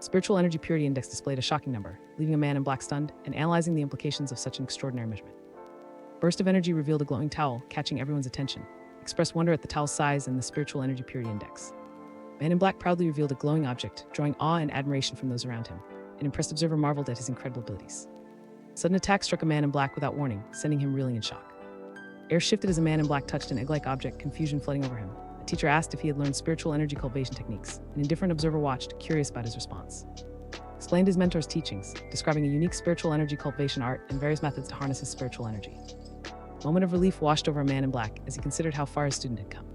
Spiritual energy purity index displayed a shocking number, leaving a man in black stunned and analyzing the implications of such an extraordinary measurement. Burst of energy revealed a glowing towel, catching everyone's attention, expressed wonder at the towel's size and the spiritual energy purity index. Man in black proudly revealed a glowing object, drawing awe and admiration from those around him. An impressed observer marveled at his incredible abilities. Sudden attack struck a man in black without warning, sending him reeling in shock. Air shifted as a man in black touched an egg-like object, confusion flooding over him. A teacher asked if he had learned spiritual energy cultivation techniques. An indifferent observer watched, curious about his response. Explained his mentor's teachings, describing a unique spiritual energy cultivation art and various methods to harness his spiritual energy. A moment of relief washed over a man in black as he considered how far his student had come.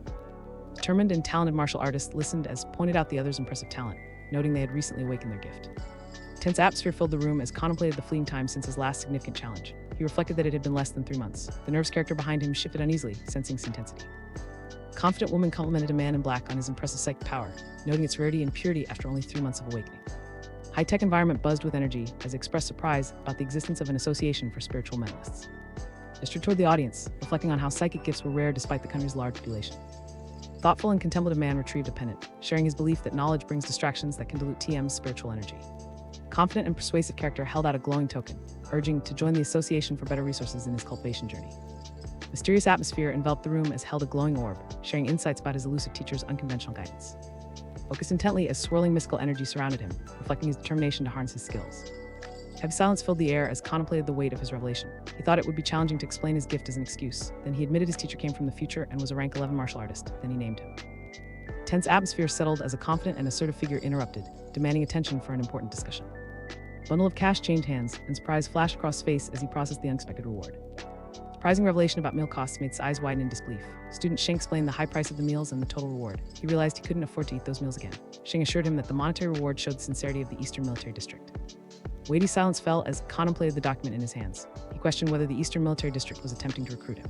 Determined and talented martial artist listened as pointed out the other's impressive talent, noting they had recently awakened their gift. Tense atmosphere filled the room as contemplated the fleeting time since his last significant challenge. He reflected that it had been less than 3 months. The nervous character behind him shifted uneasily, sensing its intensity. A confident woman complimented a man in black on his impressive psychic power, noting its rarity and purity after only 3 months of awakening. High-tech environment buzzed with energy as it expressed surprise about the existence of an association for spiritual mentalists. Gestured toward the audience, reflecting on how psychic gifts were rare despite the country's large population. Thoughtful and contemplative man retrieved a pendant, sharing his belief that knowledge brings distractions that can dilute TM's spiritual energy. Confident and persuasive character held out a glowing token, urging to join the Association for Better Resources in his cultivation journey. Mysterious atmosphere enveloped the room as held a glowing orb, sharing insights about his elusive teacher's unconventional guidance. Focused intently as swirling mystical energy surrounded him, reflecting his determination to harness his skills. Heavy silence filled the air as contemplated the weight of his revelation. He thought it would be challenging to explain his gift as an excuse. Then he admitted his teacher came from the future and was a rank 11 martial artist. Then he named him. Tense atmosphere settled as a confident and assertive figure interrupted, demanding attention for an important discussion. A bundle of cash changed hands, and surprise flashed across his face as he processed the unexpected reward. Surprising revelation about meal costs made his eyes widen in disbelief. Student Sheng explained the high price of the meals and the total reward. He realized he couldn't afford to eat those meals again. Sheng assured him that the monetary reward showed the sincerity of the Eastern Military District. Weighty silence fell as he contemplated the document in his hands. He questioned whether the Eastern Military District was attempting to recruit him.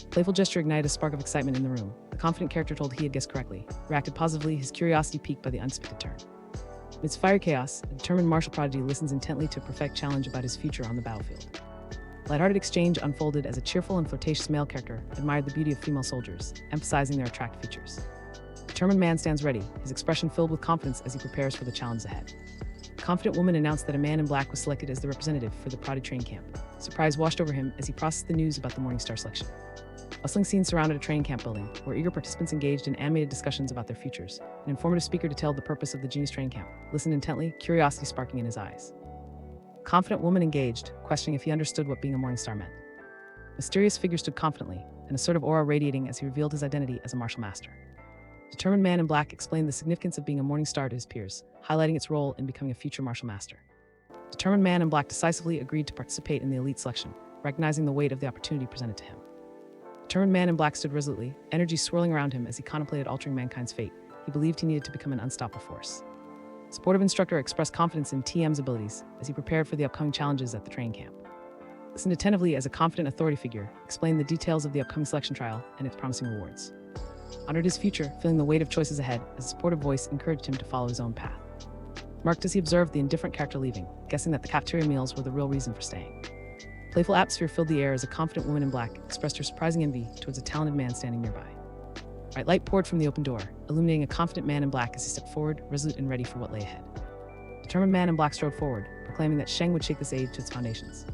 Playful gesture ignited a spark of excitement in the room. The confident character told he had guessed correctly. Reacted positively, his curiosity piqued by the unexpected turn. Amidst fiery chaos, a determined martial prodigy listens intently to a perfect challenge about his future on the battlefield. Lighthearted exchange unfolded as a cheerful and flirtatious male character admired the beauty of female soldiers, emphasizing their attractive features. A determined man stands ready, his expression filled with confidence as he prepares for the challenge ahead. A confident woman announced that a man in black was selected as the representative for the prodigy training camp. Surprise washed over him as he processed the news about the Morning Star selection. Bustling scenes surrounded a training camp building, where eager participants engaged in animated discussions about their futures. An informative speaker detailed the purpose of the Genius Training Camp, listened intently, curiosity sparking in his eyes. A confident woman engaged, questioning if he understood what being a Morning Star meant. A mysterious figure stood confidently, an assertive aura radiating as he revealed his identity as a martial master. A determined man in black explained the significance of being a Morning Star to his peers, highlighting its role in becoming a future martial master. A determined man in black decisively agreed to participate in the elite selection, recognizing the weight of the opportunity presented to him. A determined man in black stood resolutely, energy swirling around him as he contemplated altering mankind's fate. He believed he needed to become an unstoppable force. A supportive instructor expressed confidence in TM's abilities as he prepared for the upcoming challenges at the training camp. Listened attentively as a confident authority figure explained the details of the upcoming selection trial and its promising rewards. Honored his future, feeling the weight of choices ahead as a supportive voice encouraged him to follow his own path. Marked as he observed the indifferent character leaving, guessing that the cafeteria meals were the real reason for staying. Playful atmosphere filled the air as a confident woman in black expressed her surprising envy towards a talented man standing nearby. Bright light poured from the open door, illuminating a confident man in black as he stepped forward, resolute and ready for what lay ahead. A determined man in black strode forward, proclaiming that Sheng would shake this age to its foundations.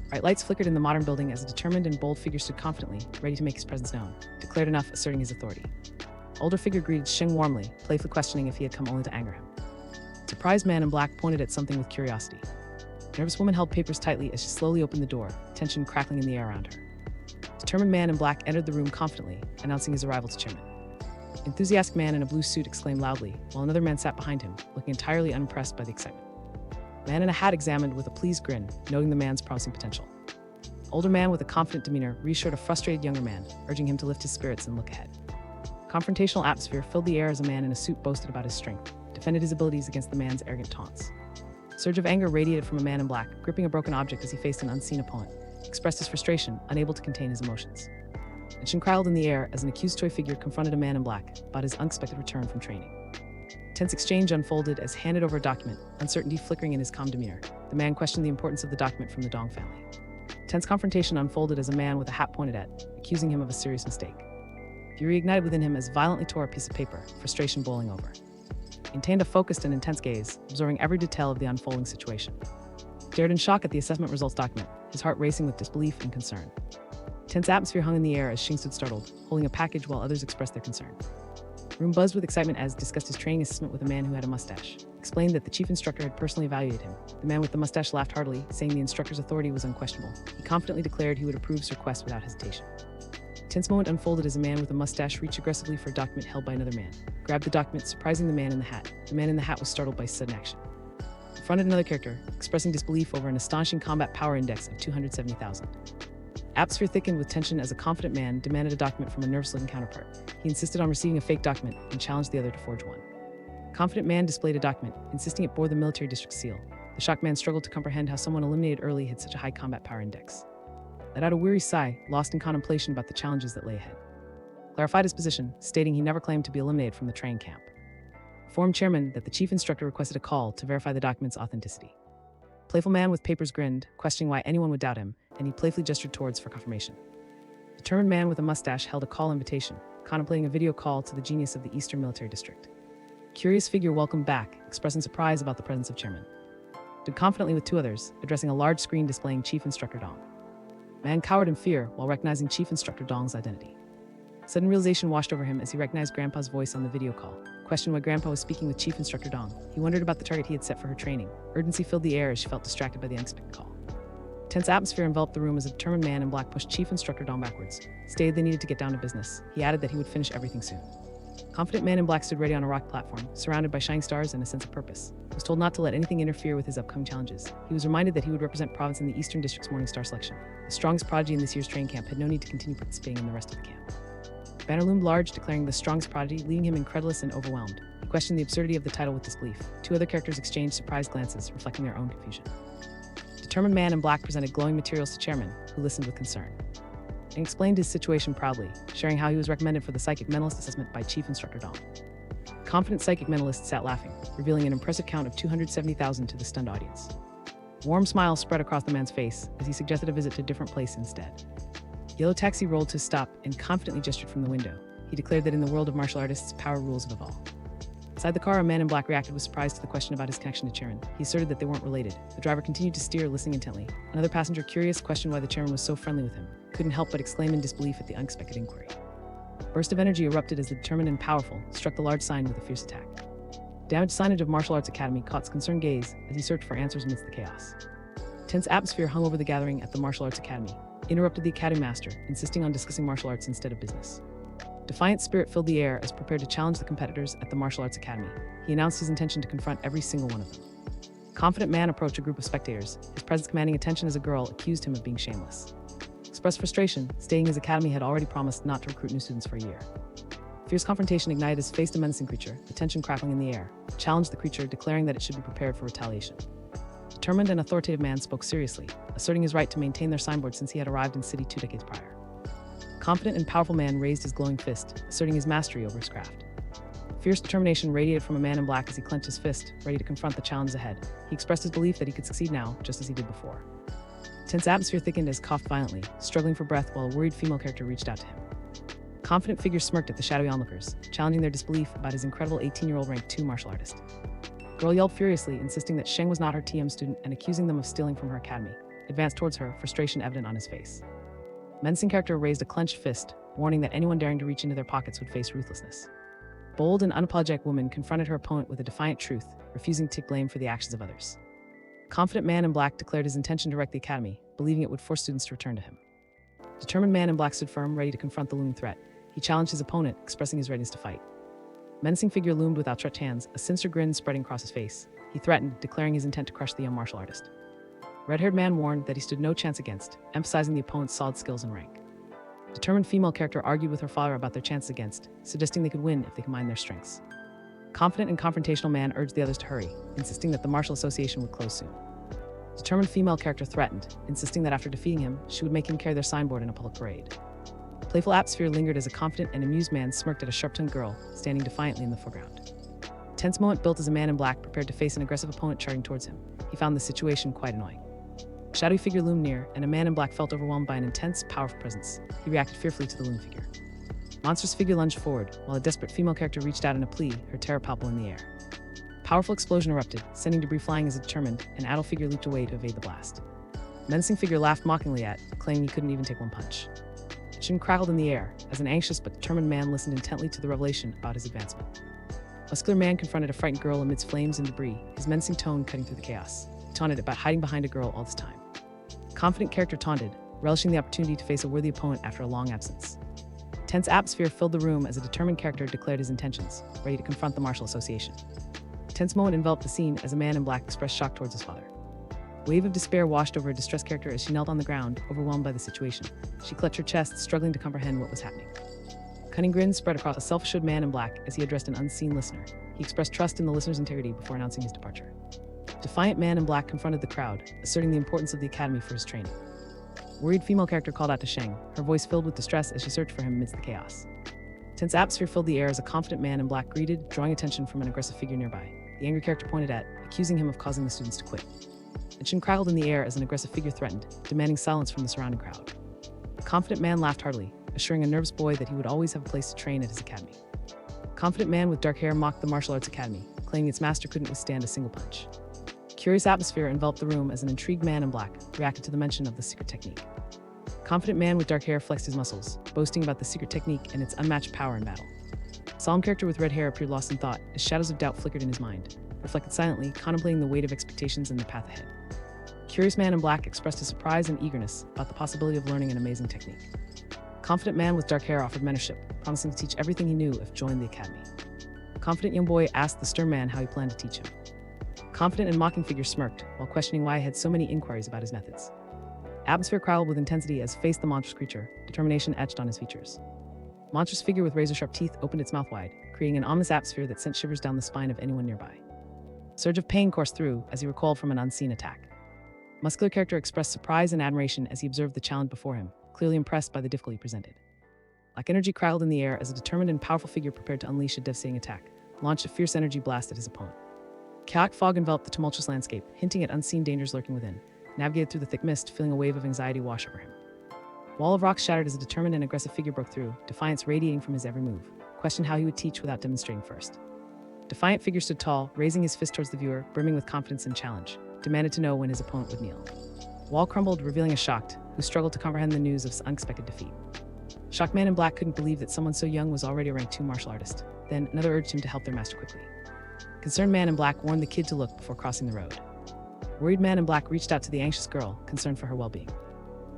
Bright lights flickered in the modern building as a determined and bold figure stood confidently, ready to make his presence known, declared enough, asserting his authority. Older figure greeted Sheng warmly, playfully questioning if he had come only to anger him. A surprised man in black pointed at something with curiosity. A nervous woman held papers tightly as she slowly opened the door, tension crackling in the air around her. A determined man in black entered the room confidently, announcing his arrival to chairman. An enthusiastic man in a blue suit exclaimed loudly, while another man sat behind him, looking entirely unimpressed by the excitement. A man in a hat examined with a pleased grin, noting the man's promising potential. An older man with a confident demeanor reassured a frustrated younger man, urging him to lift his spirits and look ahead. A confrontational atmosphere filled the air as a man in a suit boasted about his strength, defended his abilities against the man's arrogant taunts. A surge of anger radiated from a man in black, gripping a broken object as he faced an unseen opponent, expressed his frustration, unable to contain his emotions. Tension crowded in the air as an accusatory figure confronted a man in black about his unexpected return from training. Tense exchange unfolded as handed over a document, uncertainty flickering in his calm demeanor. The man questioned the importance of the document from the Dong family. Tense confrontation unfolded as a man with a hat pointed at, accusing him of a serious mistake. Fury ignited within him as violently tore a piece of paper, frustration boiling over. He maintained a focused and intense gaze, absorbing every detail of the unfolding situation. He stared in shock at the assessment results document, his heart racing with disbelief and concern. Tense atmosphere hung in the air as Sheng stood startled, holding a package while others expressed their concern. The room buzzed with excitement as discussed his training assessment with a man who had a mustache. Explained that the chief instructor had personally evaluated him. The man with the mustache laughed heartily, saying the instructor's authority was unquestionable. He confidently declared he would approve his request without hesitation. A tense moment unfolded as a man with a mustache reached aggressively for a document held by another man, grabbed the document, surprising the man in the hat. The man in the hat was startled by sudden action. Confronted another character, expressing disbelief over an astonishing combat power index of 270,000. Atmosphere thickened with tension as a confident man demanded a document from a nervous-looking counterpart. He insisted on receiving a fake document and challenged the other to forge one. The confident man displayed a document, insisting it bore the military district seal. The shocked man struggled to comprehend how someone eliminated early had such a high combat power index. Let out a weary sigh, lost in contemplation about the challenges that lay ahead. Clarified his position, stating he never claimed to be eliminated from the training camp. Informed chairman that the chief instructor requested a call to verify the document's authenticity. Playful man with papers grinned, questioning why anyone would doubt him, and he playfully gestured towards for confirmation. Determined man with a mustache held a call invitation, contemplating a video call to the genius of the Eastern Military District. Curious figure welcomed back, expressing surprise about the presence of chairman. Stood confidently with two others, addressing a large screen displaying Chief Instructor Dong. Man cowered in fear while recognizing Chief Instructor Dong's identity. Sudden realization washed over him as he recognized Grandpa's voice on the video call. Questioned why Grandpa was speaking with Chief Instructor Dong. He wondered about the target he had set for her training. Urgency filled the air as she felt distracted by the unexpected call. Tense atmosphere enveloped the room as a determined man in black pushed Chief Instructor Dong backwards. Stated they needed to get down to business. He added that he would finish everything soon. Confident man in black stood ready on a rock platform, surrounded by shining stars and a sense of purpose. He was told not to let anything interfere with his upcoming challenges. He was reminded that he would represent province in the Eastern District's Morning Star selection. The strongest prodigy in this year's training camp had no need to continue participating in the rest of the camp. Banner loomed large, declaring the strongest prodigy, leaving him incredulous and overwhelmed. He questioned the absurdity of the title with disbelief. Two other characters exchanged surprised glances, reflecting their own confusion. Determined man in black presented glowing materials to chairman, who listened with concern. And explained his situation proudly, sharing how he was recommended for the psychic mentalist assessment by Chief Instructor Dong. The confident psychic mentalist sat laughing, revealing an impressive count of 270,000 to the stunned audience. A warm smile spread across the man's face as he suggested a visit to a different place instead. Yellow taxi rolled to a stop and confidently gestured from the window. He declared that in the world of martial artists, power rules above all. Inside the car, a man in black reacted with surprise to the question about his connection to chairman. He asserted that they weren't related. The driver continued to steer, listening intently. Another passenger, curious, questioned why the chairman was so friendly with him. Couldn't help but exclaim in disbelief at the unexpected inquiry. A burst of energy erupted as the determined and powerful struck the large sign with a fierce attack. Damaged signage of Martial Arts Academy caught his concerned gaze as he searched for answers amidst the chaos. Tense atmosphere hung over the gathering at the Martial Arts Academy. Interrupted the Academy Master, insisting on discussing martial arts instead of business. Defiant spirit filled the air as prepared to challenge the competitors at the Martial Arts Academy. He announced his intention to confront every single one of them. Confident man approached a group of spectators. His presence commanding attention as a girl accused him of being shameless. Expressed frustration, stating his academy had already promised not to recruit new students for a year. Fierce confrontation ignited as faced a menacing creature, the tension crackling in the air. Challenged the creature, declaring that it should be prepared for retaliation. Determined and authoritative man spoke seriously, asserting his right to maintain their signboard since he had arrived in city 2 decades prior. Confident and powerful man raised his glowing fist, asserting his mastery over his craft. Fierce determination radiated from a man in black as he clenched his fist, ready to confront the challenges ahead. He expressed his belief that he could succeed now, just as he did before. Tense atmosphere thickened as he coughed violently, struggling for breath while a worried female character reached out to him. Confident figure smirked at the shadowy onlookers, challenging their disbelief about his incredible 18-year-old rank 2 martial artist. Girl yelled furiously, insisting that Sheng was not her TM student and accusing them of stealing from her academy. Advanced towards her, frustration evident on his face. Menacing character raised a clenched fist, warning that anyone daring to reach into their pockets would face ruthlessness. Bold and unapologetic woman confronted her opponent with a defiant truth, refusing to take blame for the actions of others. Confident man in black declared his intention to wreck the academy, believing it would force students to return to him. Determined man in black stood firm, ready to confront the looming threat. He challenged his opponent, expressing his readiness to fight. Menacing figure loomed with outstretched hands, a sinister grin spreading across his face. He threatened, declaring his intent to crush the young martial artist. Red-haired man warned that he stood no chance against, emphasizing the opponent's solid skills and rank. Determined female character argued with her father about their chances against, suggesting they could win if they combined their strengths. Confident and confrontational man urged the others to hurry, insisting that the martial association would close soon. Determined female character threatened, insisting that after defeating him, she would make him carry their signboard in a public parade. Playful atmosphere lingered as a confident and amused man smirked at a sharp-tongued girl, standing defiantly in the foreground. Tense moment built as a man in black prepared to face an aggressive opponent charging towards him. He found the situation quite annoying. A shadowy figure loomed near, and a man in black felt overwhelmed by an intense, powerful presence. He reacted fearfully to the looming figure. Monstrous figure lunged forward, while a desperate female character reached out in a plea, her terror palpable in the air. Powerful explosion erupted, sending debris flying as it determined, an adult figure leaped away to evade the blast. The menacing figure laughed mockingly claiming he couldn't even take one punch. Sheng crackled in the air, as an anxious but determined man listened intently to the revelation about his advancement. A muscular man confronted a frightened girl amidst flames and debris, his menacing tone cutting through the chaos. He taunted about hiding behind a girl all this time. The confident character taunted, relishing the opportunity to face a worthy opponent after a long absence. Tense atmosphere filled the room as a determined character declared his intentions, ready to confront the martial association. A tense moment enveloped the scene as a man in black expressed shock towards his father. A wave of despair washed over a distressed character as she knelt on the ground, overwhelmed by the situation. She clutched her chest, struggling to comprehend what was happening. A cunning grin spread across a self-assured man in black as he addressed an unseen listener. He expressed trust in the listener's integrity before announcing his departure. A defiant man in black confronted the crowd, asserting the importance of the academy for his training. A worried female character called out to Sheng, her voice filled with distress as she searched for him amidst the chaos. Tense atmosphere filled the air as a confident man in black greeted, drawing attention from an aggressive figure nearby. The angry character pointed at, accusing him of causing the students to quit. And Sheng crackled in the air as an aggressive figure threatened, demanding silence from the surrounding crowd. The confident man laughed heartily, assuring a nervous boy that he would always have a place to train at his academy. A confident man with dark hair mocked the martial arts academy, claiming its master couldn't withstand a single punch. A curious atmosphere enveloped the room as an intrigued man in black reacted to the mention of the secret technique. A confident man with dark hair flexed his muscles, boasting about the secret technique and its unmatched power in battle. A solemn character with red hair appeared lost in thought as shadows of doubt flickered in his mind, reflected silently, contemplating the weight of expectations and the path ahead. A curious man in black expressed his surprise and eagerness about the possibility of learning an amazing technique. A confident man with dark hair offered mentorship, promising to teach everything he knew if joined the academy. A confident young boy asked the stern man how he planned to teach him. A confident and mocking figure smirked while questioning why he had so many inquiries about his methods. Atmosphere crowded with intensity as faced the monstrous creature, determination etched on his features. The monstrous figure with razor-sharp teeth opened its mouth wide, creating an ominous atmosphere that sent shivers down the spine of anyone nearby. A surge of pain coursed through as he recoiled from an unseen attack. A muscular character expressed surprise and admiration as he observed the challenge before him, clearly impressed by the difficulty presented. Black energy crowded in the air as a determined and powerful figure prepared to unleash a devastating attack, launched a fierce energy blast at his opponent. Chaotic fog enveloped the tumultuous landscape, hinting at unseen dangers lurking within. Navigated through the thick mist, feeling a wave of anxiety wash over him. A wall of rocks shattered as a determined and aggressive figure broke through, defiance radiating from his every move. Questioned how he would teach without demonstrating first. Defiant figure stood tall, raising his fist towards the viewer, brimming with confidence and challenge, demanded to know when his opponent would kneel. The wall crumbled, revealing a shocked, who struggled to comprehend the news of his unexpected defeat. The shocked man in black couldn't believe that someone so young was already a rank 2 martial artist. Then, another urged him to help their master quickly. A concerned man in black warned the kid to look before crossing the road. A worried man in black reached out to the anxious girl, concerned for her well-being.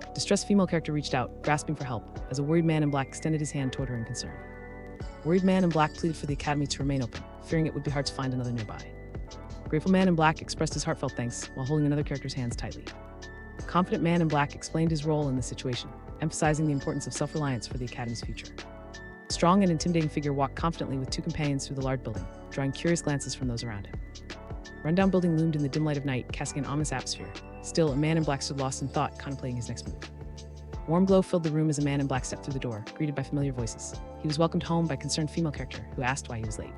A distressed female character reached out, grasping for help, as a worried man in black extended his hand toward her in concern. A worried man in black pleaded for the academy to remain open, fearing it would be hard to find another nearby. A grateful man in black expressed his heartfelt thanks while holding another character's hands tightly. A confident man in black explained his role in the situation, emphasizing the importance of self-reliance for the academy's future. A strong and intimidating figure walked confidently with 2 companions through the large building, drawing curious glances from those around him. A rundown building loomed in the dim light of night, casting an ominous atmosphere. Still, a man in black stood lost in thought, contemplating his next move. A warm glow filled the room as a man in black stepped through the door, greeted by familiar voices. He was welcomed home by a concerned female character, who asked why he was late.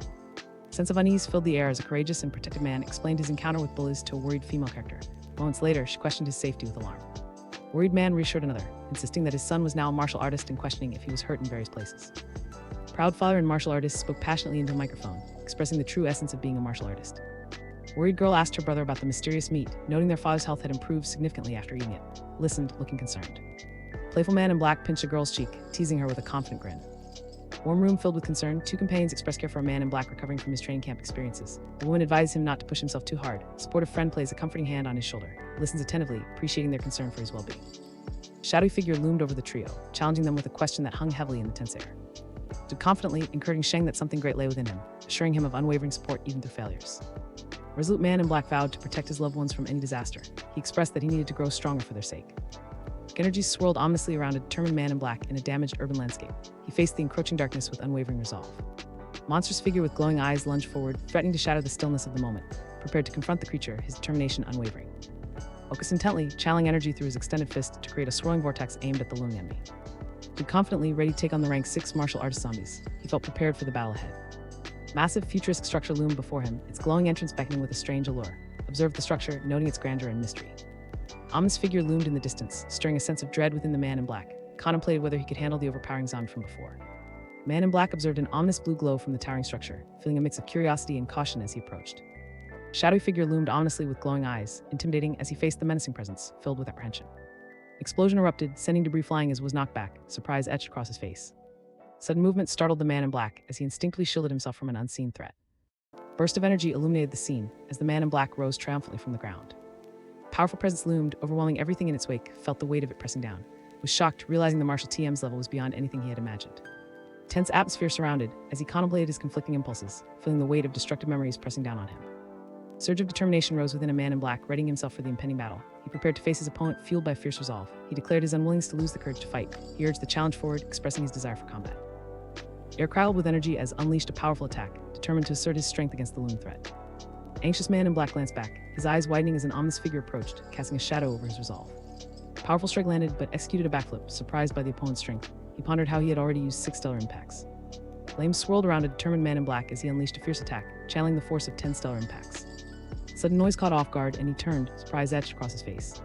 A sense of unease filled the air as a courageous and protective man explained his encounter with bullies to a worried female character. Moments later, she questioned his safety with alarm. A worried man reassured another, insisting that his son was now a martial artist and questioning if he was hurt in various places. A proud father and martial artist spoke passionately into a microphone, expressing the true essence of being a martial artist. A worried girl asked her brother about the mysterious meat, noting their father's health had improved significantly after eating it. Listened, looking concerned. A playful man in black pinched a girl's cheek, teasing her with a confident grin. A warm room filled with concern, 2 companions expressed care for a man in black recovering from his training camp experiences. A woman advised him not to push himself too hard. A supportive friend plays a comforting hand on his shoulder, listens attentively, appreciating their concern for his well-being. A shadowy figure loomed over the trio, challenging them with a question that hung heavily in the tense air. Stood confidently, encouraging Sheng that something great lay within him, assuring him of unwavering support even through failures. A resolute man in black vowed to protect his loved ones from any disaster. He expressed that he needed to grow stronger for their sake. Energies swirled ominously around a determined man in black in a damaged urban landscape. He faced the encroaching darkness with unwavering resolve. A monstrous figure with glowing eyes lunged forward, threatening to shatter the stillness of the moment. Prepared to confront the creature, his determination unwavering. Focused intently, channeling energy through his extended fist to create a swirling vortex aimed at the looming enemy. Stood confidently, ready to take on the rank 6 martial artist zombies. He felt prepared for the battle ahead. A massive futuristic structure loomed before him, its glowing entrance beckoning with a strange allure. Observed the structure, noting its grandeur and mystery. An ominous figure loomed in the distance, stirring a sense of dread within the man in black. Contemplated whether he could handle the overpowering zombie from before. The man in black observed an ominous blue glow from the towering structure, feeling a mix of curiosity and caution as he approached. A shadowy figure loomed ominously with glowing eyes, intimidating as he faced the menacing presence, filled with apprehension. Explosion erupted, sending debris flying as was knocked back, surprise etched across his face. Sudden movement startled the man in black as he instinctively shielded himself from an unseen threat. A burst of energy illuminated the scene as the man in black rose triumphantly from the ground. A powerful presence loomed, overwhelming everything in its wake, felt the weight of it pressing down. Was shocked, realizing the Marshal TM's level was beyond anything he had imagined. Tense atmosphere surrounded as he contemplated his conflicting impulses, feeling the weight of destructive memories pressing down on him. A surge of determination rose within a man in black, readying himself for the impending battle. He prepared to face his opponent, fueled by fierce resolve. He declared his unwillingness to lose the courage to fight. He urged the challenge forward, expressing his desire for combat. Air crowded with energy as unleashed a powerful attack, determined to assert his strength against the looming threat. The anxious man in black glanced back, his eyes widening as an ominous figure approached, casting a shadow over his resolve. A powerful strike landed, but executed a backflip, surprised by the opponent's strength. He pondered how he had already used 6 stellar impacts. Flames swirled around a determined man in black as he unleashed a fierce attack, channeling the force of 10 stellar impacts. Sudden noise caught off guard, and he turned, surprise etched across his face.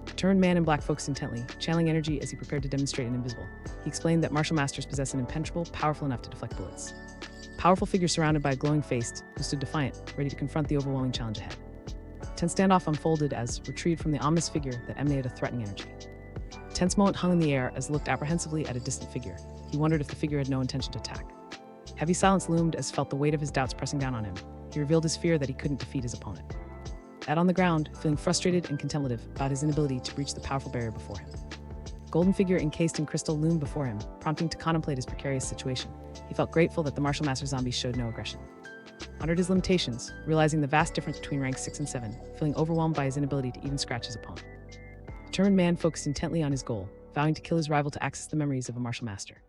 The turned man in black focused intently, channeling energy as he prepared to demonstrate an invisible. He explained that martial masters possess an impenetrable, powerful enough to deflect bullets. A powerful figure surrounded by a glowing face, who stood defiant, ready to confront the overwhelming challenge ahead. A tense standoff unfolded as, retrieved from the ominous figure that emanated a threatening energy. A tense moment hung in the air as he looked apprehensively at a distant figure. He wondered if the figure had no intention to attack. Heavy silence loomed as he felt the weight of his doubts pressing down on him. He revealed his fear that he couldn't defeat his opponent. Out on the ground, feeling frustrated and contemplative about his inability to breach the powerful barrier before him. A golden figure encased in crystal loomed before him, prompting to contemplate his precarious situation. He felt grateful that the martial master zombie showed no aggression. Honored his limitations, realizing the vast difference between ranks 6 and 7, feeling overwhelmed by his inability to even scratch his opponent. The determined man focused intently on his goal, vowing to kill his rival to access the memories of a martial master.